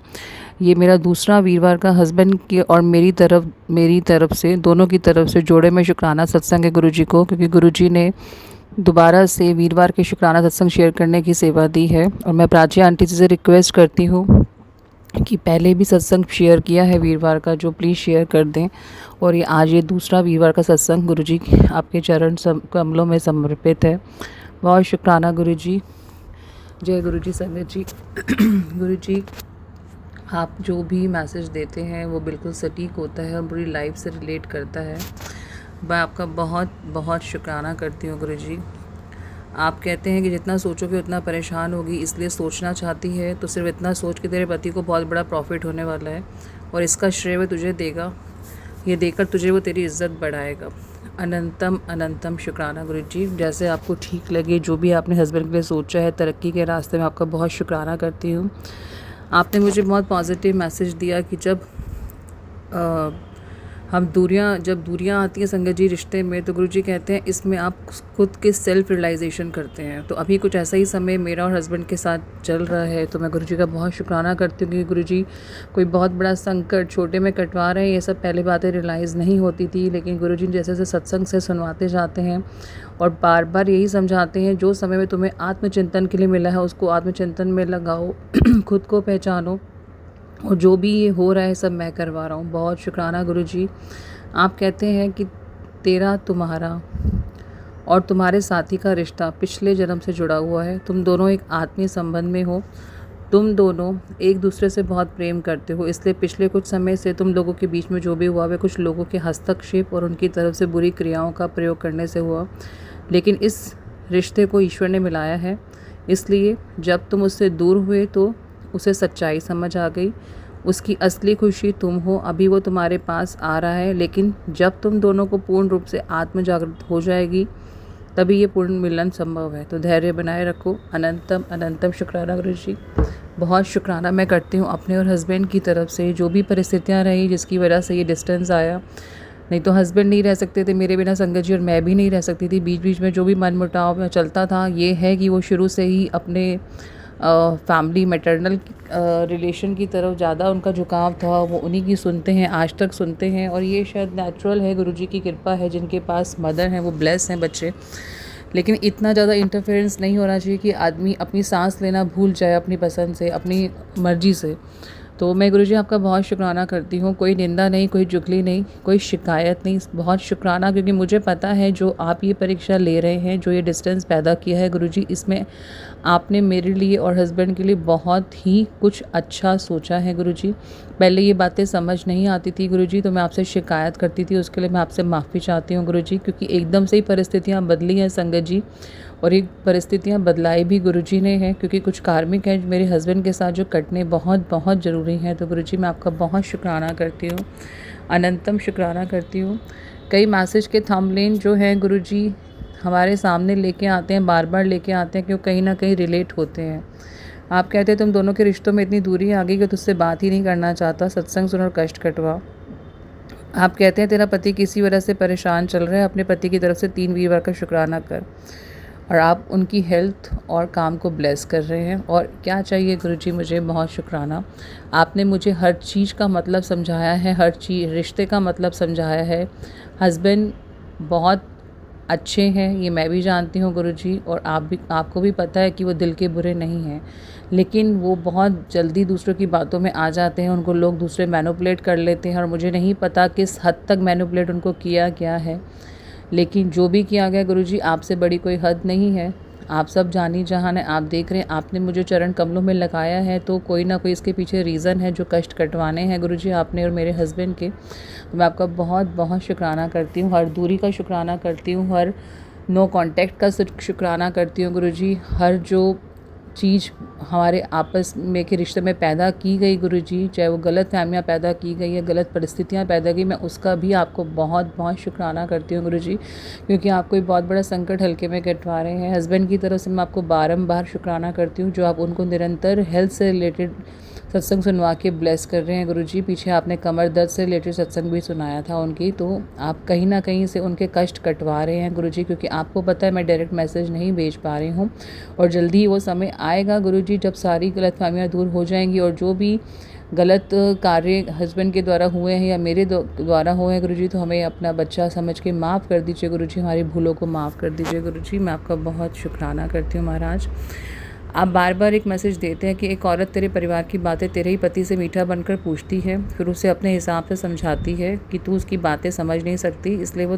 ये मेरा दूसरा वीरवार का हस्बैंड की और मेरी तरफ से, दोनों की तरफ से जोड़े में शुक्राना सत्संग है गुरुजी को, क्योंकि गुरुजी ने दोबारा से वीरवार के शुक्राना सत्संग शेयर करने की सेवा दी है। और मैं प्राची आंटी जी से रिक्वेस्ट करती हूँ कि पहले भी सत्संग शेयर किया है वीरवार का, जो प्लीज़ शेयर कर दें। और ये आज ये दूसरा वीरवार का सत्संग गुरुजी आपके चरण कमलों में समर्पित है। बहुत शुक्राना गुरुजी। जय गुरुजी संगत जी। गुरुजी, आप जो भी मैसेज देते हैं वो बिल्कुल सटीक होता है और पूरी लाइफ से रिलेट करता है। मैं आपका बहुत बहुत शुक्राना करती हूँ गुरुजी। आप कहते हैं कि जितना सोचोगे उतना परेशान होगी, इसलिए सोचना चाहती है तो सिर्फ इतना सोच के तेरे पति को बहुत बड़ा प्रॉफिट होने वाला है और इसका श्रेय वो तुझे देगा। ये देकर तुझे वो तेरी इज़्ज़त बढ़ाएगा। अनंतम अनंतम शुक्राना गुरुजी। जैसे आपको ठीक लगे, जो भी आपने हस्बैंड के लिए सोचा है तरक्की के रास्ते में, आपका बहुत शुक्राना करती हूँ। आपने मुझे बहुत पॉजिटिव मैसेज दिया कि जब दूरियां आती हैं संगत जी रिश्ते में, तो गुरुजी कहते हैं इसमें आप खुद के सेल्फ रियलाइजेशन करते हैं। तो अभी कुछ ऐसा ही समय मेरा और हस्बैंड के साथ चल रहा है, तो मैं गुरुजी का बहुत शुक्राना करती हूँ कि गुरुजी कोई बहुत बड़ा संकट छोटे में कटवा रहे हैं। ये सब पहले बातें रियलाइज़ नहीं होती थी, लेकिन गुरुजी जैसे जैसे सत्संग से सुनवाते जाते हैं और बार बार यही समझाते हैं, जो समय में तुम्हें आत्मचिंतन के लिए मिला है उसको आत्मचिंतन में लगाओ, खुद को पहचानो, और जो भी ये हो रहा है सब मैं करवा रहा हूँ। बहुत शुक्राना गुरुजी। आप कहते हैं कि तेरा, तुम्हारा और तुम्हारे साथी का रिश्ता पिछले जन्म से जुड़ा हुआ है। तुम दोनों एक आत्मीय संबंध में हो, तुम दोनों एक दूसरे से बहुत प्रेम करते हो, इसलिए पिछले कुछ समय से तुम लोगों के बीच में जो भी हुआ वह कुछ लोगों के हस्तक्षेप और उनकी तरफ से बुरी क्रियाओं का प्रयोग करने से हुआ। लेकिन इस रिश्ते को ईश्वर ने मिलाया है, इसलिए जब तुम उससे दूर हुए तो उसे सच्चाई समझ आ गई। उसकी असली खुशी तुम हो, अभी वो तुम्हारे पास आ रहा है, लेकिन जब तुम दोनों को पूर्ण रूप से आत्म जागृत हो जाएगी तभी ये पूर्ण मिलन संभव है। तो धैर्य बनाए रखो। अनंतम अनंतम शुक्राना गुरुजी। बहुत शुक्राना मैं करती हूँ अपने और हस्बैंड की तरफ से, जो भी परिस्थितियाँ रही जिसकी वजह से ये डिस्टेंस आया। नहीं तो हस्बैंड नहीं रह सकते थे मेरे बिना संगत जी, और मैं भी नहीं रह सकती थी। बीच बीच में जो भी मनमुटाव चलता था, ये है कि वो शुरू से ही अपने फैमिली मैटरनल रिलेशन की तरफ ज़्यादा उनका झुकाव था, वो उन्हीं की सुनते हैं, आज तक सुनते हैं। और ये शायद नेचुरल है, गुरुजी की कृपा है। जिनके पास मदर हैं वो ब्लेस हैं बच्चे। लेकिन इतना ज़्यादा इंटरफेरेंस नहीं होना चाहिए कि आदमी अपनी सांस लेना भूल जाए अपनी पसंद से, अपनी मर्जी से। तो मैं गुरुजी आपका बहुत शुक्राना करती हूँ। कोई निंदा नहीं, कोई चुगली नहीं, कोई शिकायत नहीं, बहुत शुक्राना, क्योंकि मुझे पता है जो आप ये परीक्षा ले रहे हैं, जो ये डिस्टेंस पैदा किया है गुरुजी, इसमें आपने मेरे लिए और हस्बैंड के लिए बहुत ही कुछ अच्छा सोचा है गुरुजी। पहले ये बातें समझ नहीं आती थी गुरुजी, तो मैं आपसे शिकायत करती थी, उसके लिए मैं आपसे माफ़ी चाहती हूँ गुरुजी, क्योंकि एकदम से ही परिस्थितियाँ बदली हैं संगत जी। और ये परिस्थितियाँ बदलाई भी गुरुजी ने हैं, क्योंकि कुछ कार्मिक हैं मेरे हस्बैंड के साथ जो कटने बहुत बहुत ज़रूरी हैं। तो गुरुजी मैं आपका बहुत शुक्राना करती हूँ, अनंतम शुक्राना करती हूँ। कई मैसेज के थंबनेल जो हैं गुरुजी हमारे सामने लेके आते हैं, बार बार लेके आते हैं, क्यों कहीं ना कहीं रिलेट होते हैं। आप कहते हैं तुम दोनों के रिश्तों में इतनी दूरी आ गई कि तुझसे बात ही नहीं करना चाहता, सत्संग सुन और कष्ट कटवा। आप कहते हैं तेरा पति किसी वजह से परेशान चल रहा है, अपने पति की तरफ से 3 वीरवार का शुक्राना कर। और आप उनकी हेल्थ और काम को ब्लेस कर रहे हैं। और क्या चाहिए गुरुजी, मुझे बहुत शुक्राना। आपने मुझे हर चीज़ का मतलब समझाया है, हर चीज़ रिश्ते का मतलब समझाया है। हस्बैंड बहुत अच्छे हैं, ये मैं भी जानती हूँ गुरुजी, और आपको भी पता है कि वो दिल के बुरे नहीं हैं, लेकिन वो बहुत जल्दी दूसरों की बातों में आ जाते हैं। उनको लोग दूसरे मैनिपुलेट कर लेते हैं, और मुझे नहीं पता किस हद तक मैनिपुलेट उनको किया गया है, लेकिन जो भी किया गया गुरुजी, आपसे बड़ी कोई हद नहीं है। आप सब जानी जहान है, आप देख रहे हैं। आपने मुझे चरण कमलों में लगाया है, तो कोई ना कोई इसके पीछे रीज़न है, जो कष्ट कटवाने हैं गुरुजी आपने और मेरे हस्बैंड के। तो मैं आपका बहुत बहुत शुक्राना करती हूँ, हर दूरी का शुक्राना करती हूँ, हर नो कांटेक्ट का शुक्राना करती हूँ गुरुजी। हर जो चीज़ हमारे आपस में के रिश्ते में पैदा की गई गुरुजी, चाहे वो गलत फहमियाँ पैदा की गई या गलत परिस्थितियाँ पैदा की, मैं उसका भी आपको बहुत बहुत शुक्राना करती हूँ गुरुजी, क्योंकि आप कोई बहुत बड़ा संकट हल्के में कटवा रहे हैं। हस्बैंड की तरफ से मैं आपको बारंबार शुक्राना करती हूँ, जो आप उनको निरंतर हेल्थ से रिलेटेड सत्संग सुनवा के ब्लेस कर रहे हैं गुरुजी। पीछे आपने कमर दर्द से रिलेटेड सत्संग भी सुनाया था उनकी, तो आप कहीं ना कहीं से उनके कष्ट कटवा रहे हैं गुरुजी, क्योंकि आपको पता है मैं डायरेक्ट मैसेज नहीं भेज पा रही हूँ। और जल्दी ही वो समय आएगा गुरुजी जब सारी गलतफहमियाँ दूर हो जाएंगी, और जो भी गलत कार्य हस्बैंड के द्वारा हुए हैं या मेरे द्वारा हुए हैं गुरुजी, तो हमें अपना बच्चा समझ के माफ़ कर दीजिए गुरुजी, हमारी भूलों को माफ़ कर दीजिए गुरुजी। मैं आपका बहुत शुक्राना करती हूँ महाराज। आप बार बार एक मैसेज देते हैं कि एक औरत तेरे परिवार की बातें तेरे ही पति से मीठा बनकर पूछती है, फिर उसे अपने हिसाब से समझाती है कि तू उसकी बातें समझ नहीं सकती, इसलिए वो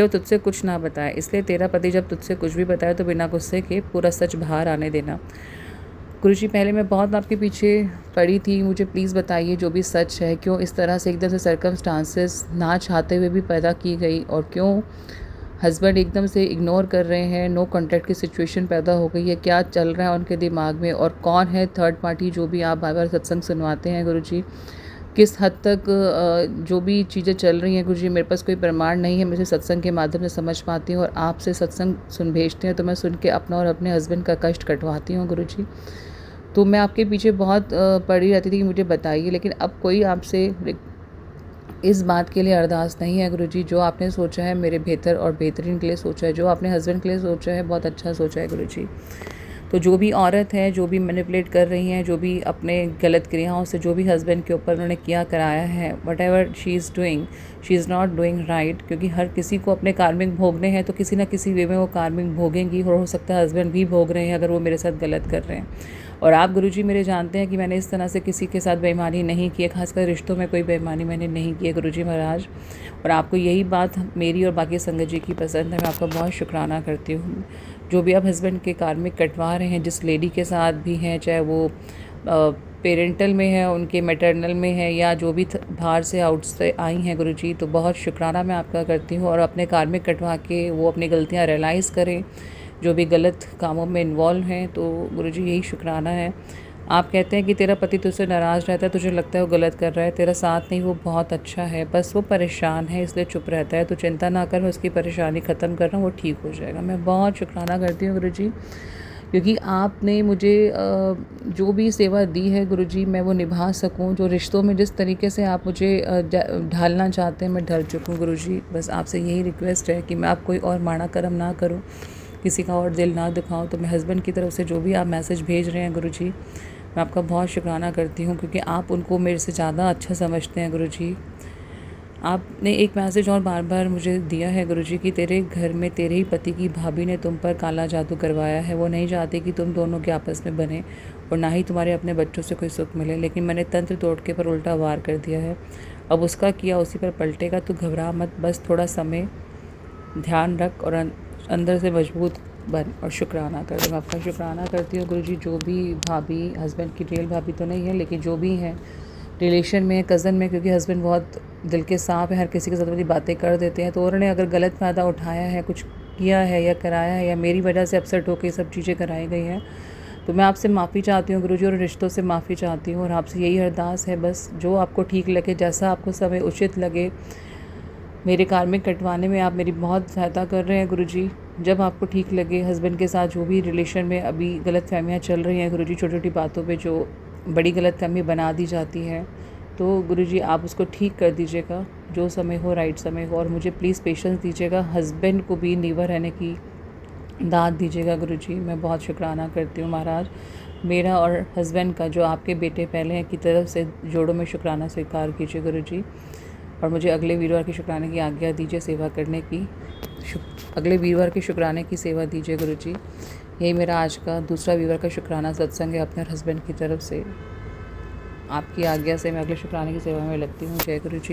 तुझसे कुछ ना बताए। इसलिए तेरा पति जब तुझसे कुछ भी बताए तो बिना गुस्से के पूरा सच बाहर आने देना। गुरुजी पहले मैं बहुत आपके पीछे पड़ी थी, मुझे प्लीज़ बताइए जो भी सच है, क्यों इस तरह से एकदम से सर्कमस्टांसेस ना चाहते हुए भी पैदा की गई, और क्यों हस्बैंड एकदम से इग्नोर कर रहे हैं, नो कॉन्टैक्ट की सिचुएशन पैदा हो गई है, क्या चल रहा है उनके दिमाग में, और कौन है थर्ड पार्टी जो भी आप बार बार सत्संग सुनवाते हैं गुरुजी। किस हद तक जो भी चीज़ें चल रही हैं गुरुजी, मेरे पास कोई प्रमाण नहीं है, मुझे सत्संग के माध्यम से समझ पाती हूँ, और आपसे सत्संग सुन भेजते हैं तो मैं सुन के अपना और अपने हस्बैंड का कष्ट कटवाती हूँ गुरुजी। तो मैं आपके पीछे बहुत पड़ी रहती थी कि मुझे बताइए, लेकिन अब कोई आपसे इस बात के लिए अरदास नहीं है गुरुजी। जो आपने सोचा है मेरे बेहतर और बेहतरीन के लिए सोचा है, जो आपने हस्बैंड के लिए सोचा है बहुत अच्छा सोचा है गुरुजी। तो जो भी औरत है, जो भी मैनिपुलेट कर रही हैं, जो भी अपने गलत क्रियाओं से जो भी हस्बैंड के ऊपर उन्होंने किया कराया है, what ever she is doing, she is not doing right, क्योंकि हर किसी को अपने कार्मिक भोगने हैं, तो किसी ना किसी वे में वो कार्मिक भोगेंगी, और हो सकता है हस्बैंड भी भोग रहे हैं अगर वो मेरे साथ गलत कर रहे हैं। और आप गुरुजी मेरे जानते हैं कि मैंने इस तरह से किसी के साथ बेईमानी नहीं की है, खासकर रिश्तों में कोई बेईमानी मैंने नहीं की है गुरुजी महाराज। और आपको यही बात मेरी और बाकी संगत जी की पसंद है, मैं आपका बहुत शुक्राना करती हूँ। जो भी आप हस्बैंड के कार्मिक कटवा रहे हैं, जिस लेडी के साथ भी हैं, चाहे वो पेरेंटल में है, उनके मैटरनल में है, या जो भी बाहर से आउट से आई हैं गुरुजी, तो बहुत शुक्राना मैं आपका करती हूँ। और अपने कार्मिक कटवा के वो अपनी गलतियाँ रियलाइज़ करें, जो भी गलत कामों में इन्वॉल्व हैं, तो गुरुजी यही शुक्राना है। आप कहते हैं कि तेरा पति तुझसे नाराज़ रहता है, तुझे लगता है वो गलत कर रहा है, तेरा साथ नहीं, वो बहुत अच्छा है, बस वो परेशान है इसलिए चुप रहता है, तो चिंता ना कर, मैं उसकी परेशानी ख़त्म कर रहा हूँ, वो ठीक हो जाएगा। मैं बहुत शुक्राना करती हूँ गुरुजी, क्योंकि आपने मुझे जो भी सेवा दी है गुरुजी, मैं वो निभा सकूं। जो रिश्तों में जिस तरीके से आप मुझे ढालना चाहते हैं, मैं ढल चुकूँ गुरुजी। बस आपसे यही रिक्वेस्ट है कि मैं आप कोई और माड़ा कर्म ना करूं, किसी का और दिल ना दुखाऊं। तो मैं हस्बैंड की तरफ से जो भी आप मैसेज भेज रहे हैं गुरुजी, मैं आपका बहुत शुक्राना करती हूँ, क्योंकि आप उनको मेरे से ज़्यादा अच्छा समझते हैं गुरुजी। आपने एक मैसेज और बार बार मुझे दिया है गुरुजी कि तेरे घर में तेरे ही पति की भाभी ने तुम पर काला जादू करवाया है। वो नहीं चाहती कि तुम दोनों के आपस में बने और ना ही तुम्हारे अपने बच्चों से कोई सुख मिले, लेकिन मैंने तंत्र तोड़ के पर उल्टा वार कर दिया है। अब उसका किया उसी पर पलटेगा। तो घबरा मत, बस थोड़ा समय ध्यान रख और अंदर से मजबूत बन और शुक्राना कर। मैं आपका शुक्राना करती हूँ गुरुजी। जो भी भाभी, हस्बैंड की रियल भाभी तो नहीं है, लेकिन जो भी हैं रिलेशन में, कज़न में, क्योंकि हस्बैंड बहुत दिल के सांप है, हर किसी के साथ अपनी बातें कर देते हैं, तो उन्होंने अगर गलत फ़ायदा उठाया है, कुछ किया है या कराया है, या मेरी वजह से अपसेट होकर ये सब चीज़ें कराई गई हैं, तो मैं आपसे माफ़ी चाहती हूँ गुरुजी, और रिश्तों से माफ़ी चाहती हूँ। और आपसे यही अरदास है, बस जो आपको ठीक लगे, जैसा आपको समय उचित लगे, मेरे कार्मिक कटवाने में आप मेरी बहुत सहायता कर रहे हैं गुरुजी। जब आपको ठीक लगे, हस्बैंड के साथ जो भी रिलेशन में अभी गलतफहमियाँ चल रही हैं गुरुजी, छोटी छोटी बातों पे जो बड़ी गलतफहमी बना दी जाती है, तो गुरुजी आप उसको ठीक कर दीजिएगा, जो समय हो राइट समय हो। और मुझे प्लीज़ पेशेंस दीजिएगा, हस्बैंड को भी नीवा रहने की दाद दीजिएगा गुरुजी। मैं बहुत शुक्राना करती हूँ महाराज, मेरा और हस्बैंड का, जो आपके बेटे पहले हैं, की तरफ से जोड़ों में शुक्राना स्वीकार कीजिए गुरुजी। और मुझे अगले वीरवार के शुक्राने की आज्ञा दीजिए सेवा करने की। अगले वीरवार के शुक्राने की सेवा दीजिए गुरुजी। यही मेरा आज का दूसरा वीरवार का शुक्राना सत्संग है अपने हस्बैंड की तरफ से। आपकी आज्ञा से मैं अगले शुक्राने की सेवा में लगती हूँ। जय गुरुजी।